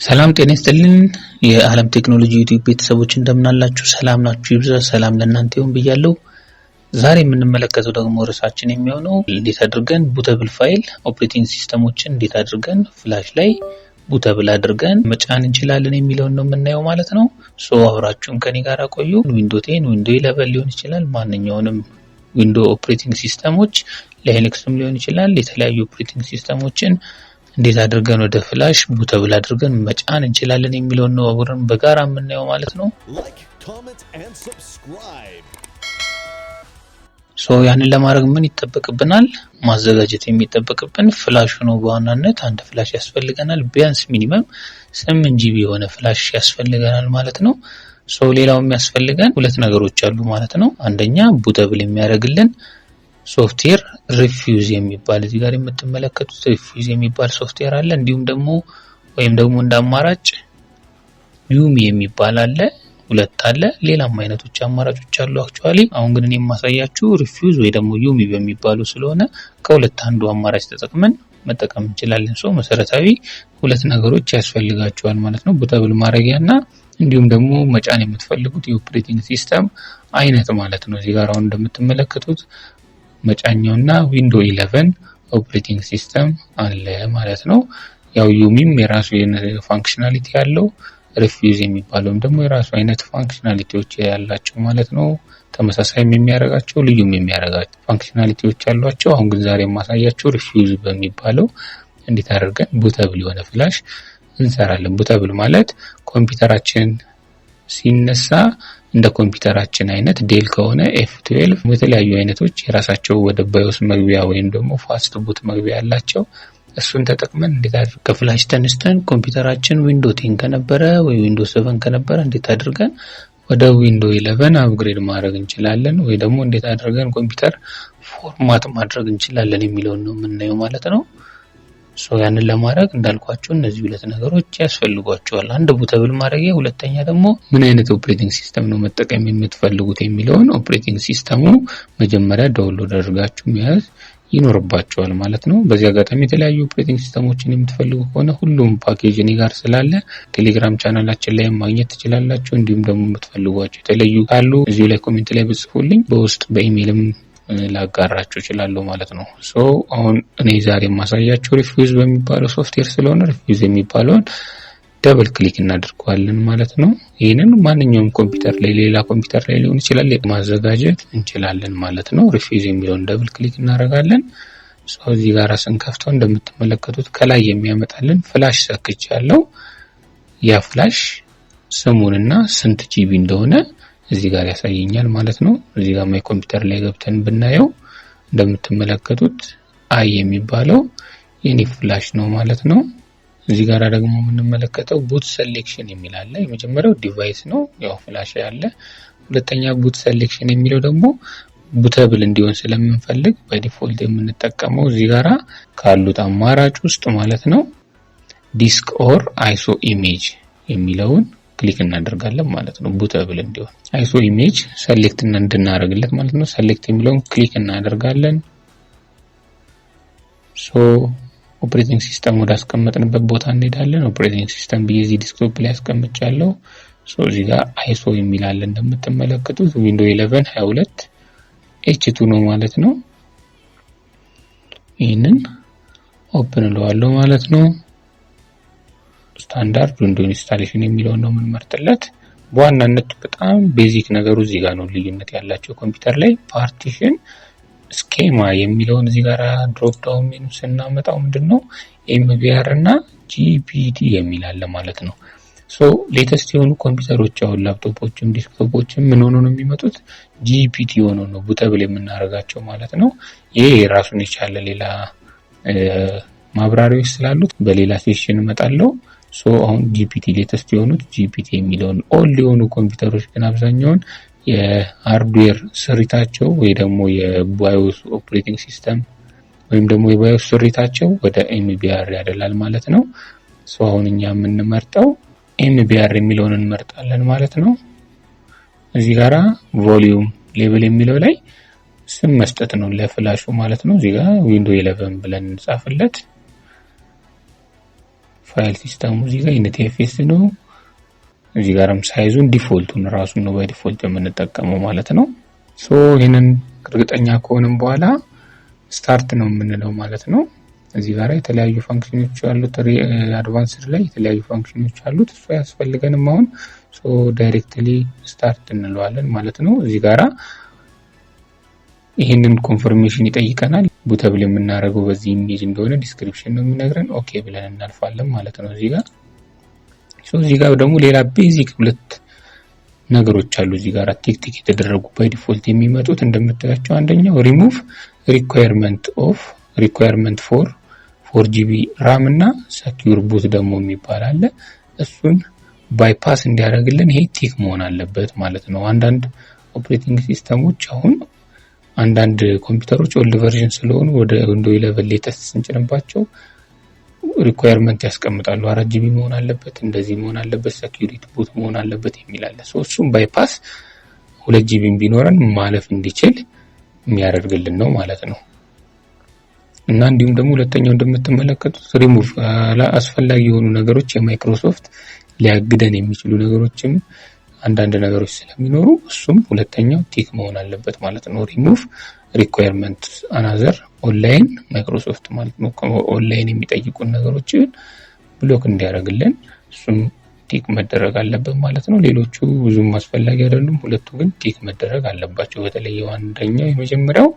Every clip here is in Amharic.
ሰላም ጤና ይስጥልን የዓለም ቴክኖሎጂ ዩቲዩብ ቤተሰቦች እንደምን አላችሁ? ሰላም ናችሁ? ይብዛ ሰላም ለእናንተ ይሁን ብያለሁ። ዛሬ የምንመለከተው ደግሞ ርዕሳችን የሚሆነው እንዴት አድርገን ቡተብል ፋይል ኦፕሬቲንግ ሲስተሞችን እንዴት አድርገን ፍላሽ ላይ ቡተብል አድርገን መጫን እንችላለን የሚለውን ነው የምናየው ማለት ነው። አብራችሁን ከኔ ጋር ቆዩ። ዊንዶው 10 ዊንዶው 11 ሊሆን ይችላል፣ ማንኛውንም ዊንዶው ኦፕሬቲንግ ሲስተሞች ለሊነክስም ሊሆን ይችላል። የተለያዩ ኦፕሬቲንግ ሲስተሞችን እንዴት አድርገን ወደ ፍላሽ ቡተብል አድርገን መጫን እንችላለን የሚለውን ነው አብረን በጋራ የምናየው ማለት ነው። ያንን ለማድረግ ምን ይጠበቅብናል? ማዘጋጀት የሚጠበቅብን ፍላሽ ነው። በዋናነት አንድ ፍላሽ ያስፈልገናል። ቢያንስ ሚኒመም 8 ጂቢ የሆነ ፍላሽ ያስፈልገናል ማለት ነው። ሌላው የሚያስፈልገን ሁለት ነገሮች አሉ ማለት ነው። አንደኛ ቡተብል የሚያደርግልን ሶፍትዌር ሪፊውዝ የሚባል እዚህ ጋር የምትመለከቱት ሪፊውዝ የሚባል ሶፍትዌር አለ። እንዲሁም ደግሞ እንደ አማራጭ ዩሚ የሚባል አለ። ሁለት አለ። ሌላም አይነቶች አማራጮች አሉ አክቹአሊ። አሁን ግን እኔ የማሳያችሁ ሪፊውዝ ወይ ደግሞ ዩሚ በሚባሉ ስለሆነ ከሁለት አንዱ አማራጭ ተጠቅመን መጠቀም እንችላለን። መሰረታዊ ሁለት ነገሮች ያስፈልጋቸዋል ማለት ነው። ቡተብል ማድረጊያና እንዲሁም ደግሞ መጫን የምትፈልጉት የኦፕሬቲንግ ሲስተም አይነት ማለት ነው። እዚህ ጋር አሁን እንደምትመለከቱት መጫኛውና ዊንዶው 11 ኦፕሬቲንግ ሲስተም አለ ማለት ነው። ያው ዩሚም የራሱ ፋንክሽናሊቲ ያለው፣ ሪፊውዝ የሚባለውም ደግሞ የራሱ አይነት ፋንክሽናሊቲዎች ያላቸው ማለት ነው። ተመሳሳይም የሚያደርጋቸው ልዩም የሚያደርጋቸው ፋንክሽናሊቲዎች አሏቸው። አሁን ግን ዛሬ የማሳያችሁ ሪፊውዝ በሚባለው እንዴት አድርገን ቡተብል የሆነ ፍላሽ እንሰራለን። ቡተብል ማለት ኮምፒውተራችን ሲነሳ እንደ ኮምፒውተራችን አይነት ዴል ከሆነ F12 የተለያዩ አይነቶች የራሳቸው ወደ ባዮስ መግቢያ ወይም ደግሞ ፋስት ቡት መግቢያ ያላቸው እሱን ተጠቅመን እንዴት አድርገን ከፍላሽ ተነስተን ኮምፒውተራችን ዊንዶው 10 ከነበረ ወይ ዊንዶው 7 ከነበረ እንዴት አድርገን ወደ ዊንዶው 11 አፕግሬድ ማድረግ እንችላለን ወይ ደግሞ እንዴት አድርገን ኮምፒውተር ፎርማት ማድረግ እንችላለን የሚለውን ነው የምናየው ማለት ነው። ያንን ለማድረግ እንዳልኳችሁ እነዚህ ሁለት ነገሮች ያስፈልጓቸዋል። አንድ ቡተብል ማድረጊያ፣ ሁለተኛ ደግሞ ምን አይነት ኦፕሬቲንግ ሲስተም ነው መጠቀም የምትፈልጉት የሚለውን ኦፕሬቲንግ ሲስተሙ መጀመሪያ ዳውንሎድ አድርጋችሁ መያዝ ይኖርባቸዋል ማለት ነው። በዚህ አጋጣሚ የተለያዩ ኦፕሬቲንግ ሲስተሞችን የምትፈልጉ ከሆነ ሁሉም ፓኬጅ እኔ ጋር ስላለ ቴሌግራም ቻናላችን ላይ ማግኘት ትችላላችሁ። እንዲሁም ደግሞ የምትፈልጓቸው የተለዩ ካሉ እዚሁ ላይ ኮሜንት ላይ ብጽፉልኝ በውስጥ በኢሜይልም ላጋራችሁ እችላለሁ ማለት ነው። አሁን እኔ ዛሬ የማሳያችሁ ሪፊውዝ በሚባለው ሶፍትዌር ስለሆነ ሪፊውዝ የሚባለውን ደብል ክሊክ እናደርገዋለን ማለት ነው። ይሄንን ማንኛውም ኮምፒውተር ላይ ሌላ ኮምፒውተር ላይ ሊሆን ይችላል ማዘጋጀት እንችላለን ማለት ነው። ሪፊውዝ የሚለውን ደብል ክሊክ እናደርጋለን። እዚህ ጋር ስንከፍተው እንደምትመለከቱት ከላይ የሚያመጣልን ፍላሽ ሰክቻለሁ። ያ ፍላሽ ስሙንና ስንት ጂቢ እንደሆነ እዚህ ጋር ያሳየኛል ማለት ነው። እዚህ ጋር ማይ ኮምፒውተር ላይ ገብተን ብናየው እንደምትመለከቱት አይ የሚባለው የኔ ፍላሽ ነው ማለት ነው። እዚህ ጋር ደግሞ የምንመለከተው ቡት ሴሌክሽን የሚል አለ። የመጀመሪያው ዲቫይስ ነው፣ ያው ፍላሽ ያለ። ሁለተኛ ቡት ሴሌክሽን የሚለው ደግሞ ቡተብል እንዲሆን ስለምንፈልግ በዲፎልት የምንጠቀመው እዚህ ጋር ካሉት አማራጭ ውስጥ ማለት ነው ዲስክ ኦር አይሶ ኢሜጅ የሚለውን ክሊክ እናደርጋለን ማለት ነው። ቡተብል እንዲሆን አይሶ ኢሜጅ ሴሌክት እንድናደርግለት ማለት ነው። ሴሌክት የሚለውን ክሊክ እናደርጋለን። ኦፕሬቲንግ ሲስተም ወደ አስቀመጥንበት ቦታ እንሄዳለን። ኦፕሬቲንግ ሲስተም በዚህ ዲስክቶፕ ላይ አስቀምጫለሁ። እዚህ ጋር አይሶ የሚል አለ እንደምትመለከቱት ዊንዶው 11 22 H2 ነው ማለት ነው። ይሄንን ኦፕን እለዋለሁ ማለት ነው። ስታንዳርድ ዊንዶው ኢንስታሌሽን የሚለውን ነው የምንመርጥለት። በዋናነት በጣም ቤዚክ ነገሩ እዚህ ጋር ነው ልዩነት ያላቸው ኮምፒውተር ላይ ፓርቲሽን ስኬማ የሚለውን እዚህ ጋር ድሮፕ ዳውን ሜኑ ስናመጣው ምንድነው MBR እና GPT የሚል አለ ማለት ነው። ሌተስት የሆኑ ኮምፒውተሮች አሁን ላፕቶፖችም ዲስክቶፖችም ምን ሆኖ ነው የሚመጡት GPT ሆኖ ነው ቡተብል የምናደርጋቸው ማለት ነው። ይሄ ራሱን የቻለ ሌላ ማብራሪያዎች ስላሉት በሌላ ሴሽን እመጣለሁ። አሁን GPT ሌተስት የሆኑት GPT የሚለውን ኦል የሆኑ ኮምፒውተሮች ግን አብዛኛውን የሃርድዌር ስሪታቸው ወይ ደግሞ የባዮስ ኦፕሬቲንግ ሲስተም ወይም ደግሞ የባዮስ ስሪታቸው ወደ MBR ያደላል ማለት ነው። አሁን እኛ የምንመርጠው MBR የሚለውን እንመርጣለን ማለት ነው። እዚህ ጋራ ቮሊዩም ሌቭል የሚለው ላይ ስም መስጠት ነው ለፍላሹ ማለት ነው። እዚህ ጋር ዊንዶው 11 ብለን እንጻፍለት። ፋይል ሲስተሙ እዚህ ጋር NTFS ነው። እዚህ ጋርም ሳይዙን ዲፎልቱን ራሱን ነው በዲፎልት የምንጠቀመው ማለት ነው። ሶ ይሄንን እርግጠኛ ከሆነም በኋላ ስታርት ነው የምንለው ማለት ነው። እዚህ ጋር የተለያዩ ፋንክሽኖች አሉት። አድቫንስድ ላይ የተለያዩ ፋንክሽኖች አሉት። እሱ ያስፈልገንም አሁን ሶ ዳይሬክትሊ ስታርት እንለዋለን ማለት ነው። እዚህ ጋር ይሄንን ኮንፈርሜሽን ይጠይቀናል። ቡተብል የምናደርገው በዚህ ኢሜጅ እንደሆነ ዲስክሪፕሽን ነው የሚነግረን። ኦኬ ብለን እናልፋለን ማለት ነው እዚህ ጋር። ሶ እዚህ ጋር ደግሞ ሌላ ቤዚክ ሁለት ነገሮች አሉ እዚህ ጋር ቲክ የተደረጉ ባይ ዲፎልት የሚመጡት እንደምታያቸው። አንደኛው ሪሙቭ ሪኳየርመንት ፎር 4GB ራም እና ሰኪዩር ቡት ደግሞ የሚባል አለ። እሱን ባይፓስ እንዲያደርግልን ይሄ ቲክ መሆን አለበት ማለት ነው። አንዳንድ ኦፕሬቲንግ ሲስተሞች አሁን አንዳንድ ኮምፒውተሮች ኦልድ ቨርዥን ስለሆኑ ወደ ዊንዶው 11 ሌተስት ስንጭንባቸው ሪኳየርመንት ያስቀምጣሉ። 4GB መሆን አለበት፣ እንደዚህ መሆን አለበት፣ ሴኩሪቲ ቡት መሆን አለበት የሚል አለ። እሱም ባይፓስ 2GB ቢኖረን ማለፍ እንዲችል የሚያደርግልን ነው ማለት ነው። እና እንዲሁም ደግሞ ሁለተኛው እንደምትመለከቱት ሪሙቭ አስፈላጊ የሆኑ ነገሮች የማይክሮሶፍት ሊያግደን የሚችሉ ነገሮችም አንዳንድ ነገሮች ስለሚኖሩ እሱም ሁለተኛው ቲክ መሆን አለበት ማለት ነው። ሪሙቭ ሪኳየርመንት አናዘር ኦንላይን ማይክሮሶፍት ማለት ነው። ኦንላይን የሚጠይቁን ነገሮችን ብሎክ እንዲያደርግልን እሱም ቲክ መደረግ አለበት ማለት ነው። ሌሎቹ ብዙም አስፈላጊ አይደሉም፣ ሁለቱ ግን ቲክ መደረግ አለባቸው። በተለይ አንደኛው የመጀመሪያው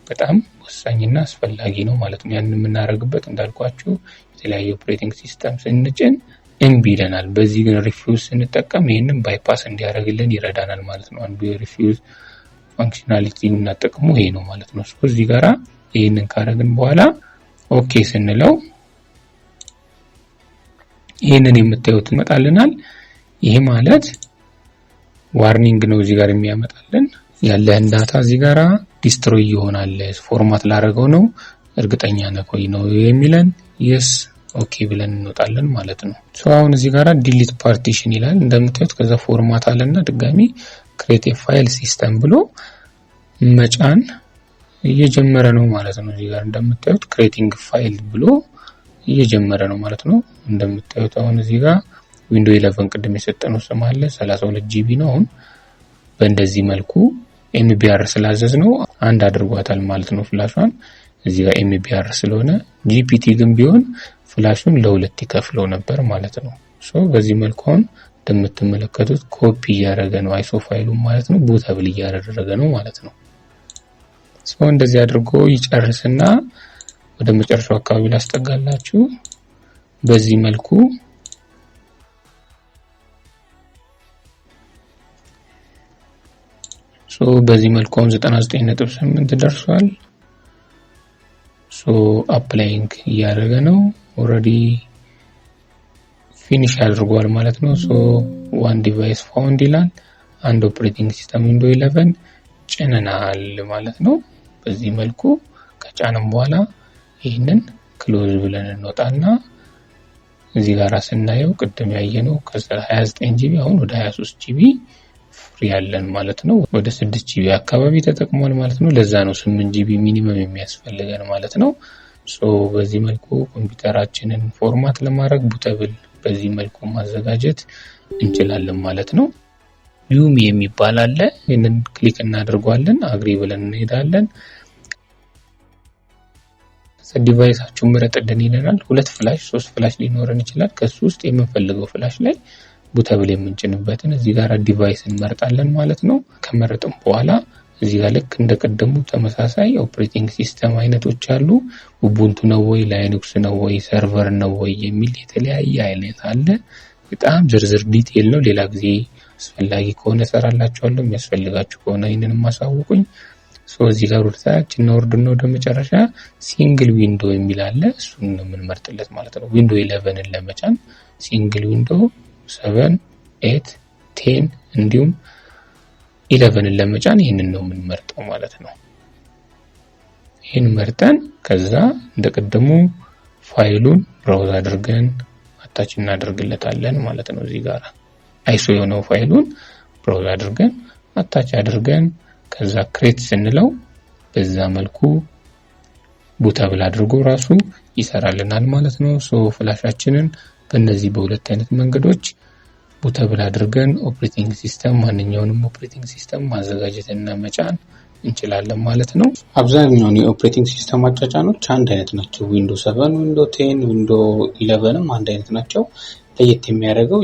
በጣም ወሳኝና አስፈላጊ ነው ማለት ነው። ያን የምናደርግበት እንዳልኳችሁ የተለያዩ ኦፕሬቲንግ ሲስተም ስንጭን እምቢ ይለናል። በዚህ ግን ሪፊውዝ ስንጠቀም ይሄንን ባይፓስ እንዲያደርግልን ይረዳናል ማለት ነው። አንዱ የሪፊውዝ ፋንክሽናሊቲ እና ጥቅሙ ይሄ ነው ማለት ነው። እዚህ ጋራ ይሄንን ካደረግን በኋላ ኦኬ ስንለው ይሄንን የምታዩት ይመጣልናል። ይሄ ማለት ዋርኒንግ ነው እዚህ ጋር የሚያመጣልን ያለህን ዳታ እዚህ ጋራ ዲስትሮይ ይሆናል፣ ፎርማት ላደረገው ነው እርግጠኛ ነህ ወይ ነው የሚለን። የስ ኦኬ ብለን እንወጣለን ማለት ነው። ሶ አሁን እዚህ ጋራ ዲሊት ፓርቲሽን ይላል እንደምታዩት። ከዛ ፎርማት አለና ድጋሚ ክሬት ፋይል ሲስተም ብሎ መጫን እየጀመረ ነው ማለት ነው። እዚህ ጋር እንደምታዩት ክሬቲንግ ፋይል ብሎ እየጀመረ ነው ማለት ነው። እንደምታዩት አሁን እዚህ ጋር ዊንዶው 11 ቅድም የሰጠነው ስም አለ 32GB ነው። አሁን በእንደዚህ መልኩ MBR ስላዘዝ ነው አንድ አድርጓታል ማለት ነው ፍላሿን። እዚህ ጋር MBR ስለሆነ GPT ግን ቢሆን ፍላሹን ለሁለት ይከፍለው ነበር ማለት ነው። ሶ በዚህ መልኩ አሁን እንደምትመለከቱት ኮፒ እያደረገ ነው አይሶ ፋይሉን ማለት ነው። ቡተብል እያደረገ ነው ማለት ነው። ሶ እንደዚህ አድርጎ ይጨርስና ወደ መጨረሻው አካባቢ ላስጠጋላችሁ። በዚህ መልኩ በዚህ መልኩ 99.8 ደርሷል። አፕላይንግ እያደረገ ነው። ኦሬዲ ፊኒሽ አድርጓል ማለት ነው። ዋን ዲቫይስ ፋውንድ ይላል። አንድ ኦፕሬቲንግ ሲስተም ዊንዶው 11 ጭነናል ማለት ነው። በዚህ መልኩ ከጫንም በኋላ ይህንን ክሎዝ ብለን እንወጣና እዚህ ጋር ስናየው ቅድም ያየነው ከ29GB አሁን ወደ 23GB ፍሪ ያለን ማለት ነው። ወደ 6GB አካባቢ ተጠቅሟል ማለት ነው። ለዛ ነው 8GB ሚኒመም የሚያስፈልገን ማለት ነው። በዚህ መልኩ ኮምፒውተራችንን ፎርማት ለማድረግ ቡተብል በዚህ መልኩ ማዘጋጀት እንችላለን ማለት ነው። ዩሚ የሚባል አለ። ይሄንን ክሊክ እናደርጋለን። አግሪ ብለን እንሄዳለን። ዲቫይሳችሁን ምረጥልን ይለናል። 2 ፍላሽ 3 ፍላሽ ሊኖረን ይችላል። ከሱ ውስጥ የምንፈልገው ፍላሽ ላይ ቡተብል የምንጭንበትን እዚህ ጋር ዲቫይስ እንመርጣለን ማለት ነው። ከመረጥን በኋላ እዚህ ጋር ልክ እንደቀደሙ ተመሳሳይ ኦፕሬቲንግ ሲስተም አይነቶች አሉ። ኡቡንቱ ነው ወይ ላይኑክስ ነው ወይ ሰርቨር ነው ወይ የሚል የተለያየ አይነት አለ። በጣም ዝርዝር ዲቴል ነው። ሌላ ጊዜ አስፈላጊ ከሆነ ሰራላችኋለሁ። የሚያስፈልጋችሁ ከሆነ ይሄንንም ማሳውቁኝ። እዚህ ጋር ወደታች እናወርድና ወደ መጨረሻ ሲንግል ዊንዶ የሚል አለ። እሱን ነው የምንመርጥለት ማለት ነው። ዊንዶው 11ን ለመጫን ሲንግል ዊንዶ 7 8 10 እንዲሁም 11ን ለመጫን ይሄንን ነው የምንመርጠው ማለት ነው። ይሄን መርጠን ከዛ እንደቀደሙ ፋይሉን ብራውዝ አድርገን አታች እናደርግለታለን ማለት ነው። እዚህ ጋር አይሶ የሆነው ፋይሉን ብራውዝ አድርገን አታች አድርገን ከዛ ክሬት ስንለው በዛ መልኩ ቡተብል አድርጎ ራሱ ይሰራልናል ማለት ነው። ሶ ፍላሻችንን በእነዚህ በሁለት አይነት መንገዶች ቡተብል አድርገን ኦፕሬቲንግ ሲስተም ማንኛውንም ኦፕሬቲንግ ሲስተም ማዘጋጀትና መጫን እንችላለን ማለት ነው። አብዛኛውን የኦፕሬቲንግ ሲስተም አጫጫኖች አንድ አይነት ናቸው። ዊንዶውስ 7፣ ዊንዶውስ 10፣ ዊንዶውስ 11ም አንድ አይነት ናቸው። ለየት የሚያደርገው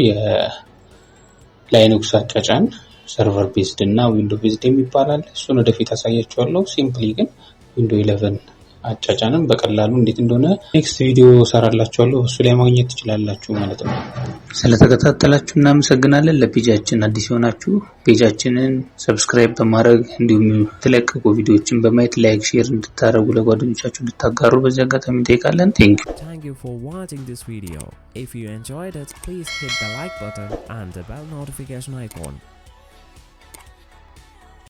የላይኑክስ አጫጫን ሰርቨር ቤዝድ እና ዊንዶው ቤዝድ የሚባላል። እሱን ወደፊት አሳያችኋለሁ። ሲምፕሊ ግን ዊንዶው 11 አጫጫንን በቀላሉ እንዴት እንደሆነ ኔክስት ቪዲዮ ሰራላችኋለሁ። እሱ ላይ ማግኘት ትችላላችሁ ማለት ነው። ስለተከታተላችሁ እናመሰግናለን። ለፔጃችን አዲስ ሆናችሁ ፔጃችንን ሰብስክራይብ በማድረግ እንዲሁም የተለቀቁ ቪዲዮዎችን በማየት ላይክ፣ ሼር እንድታደርጉ ለጓደኞቻችሁ እንድታጋሩ በዚህ አጋጣሚ እንጠይቃለን። Thank you for watching this video. If you enjoyed it, please hit the like button and the bell notification icon.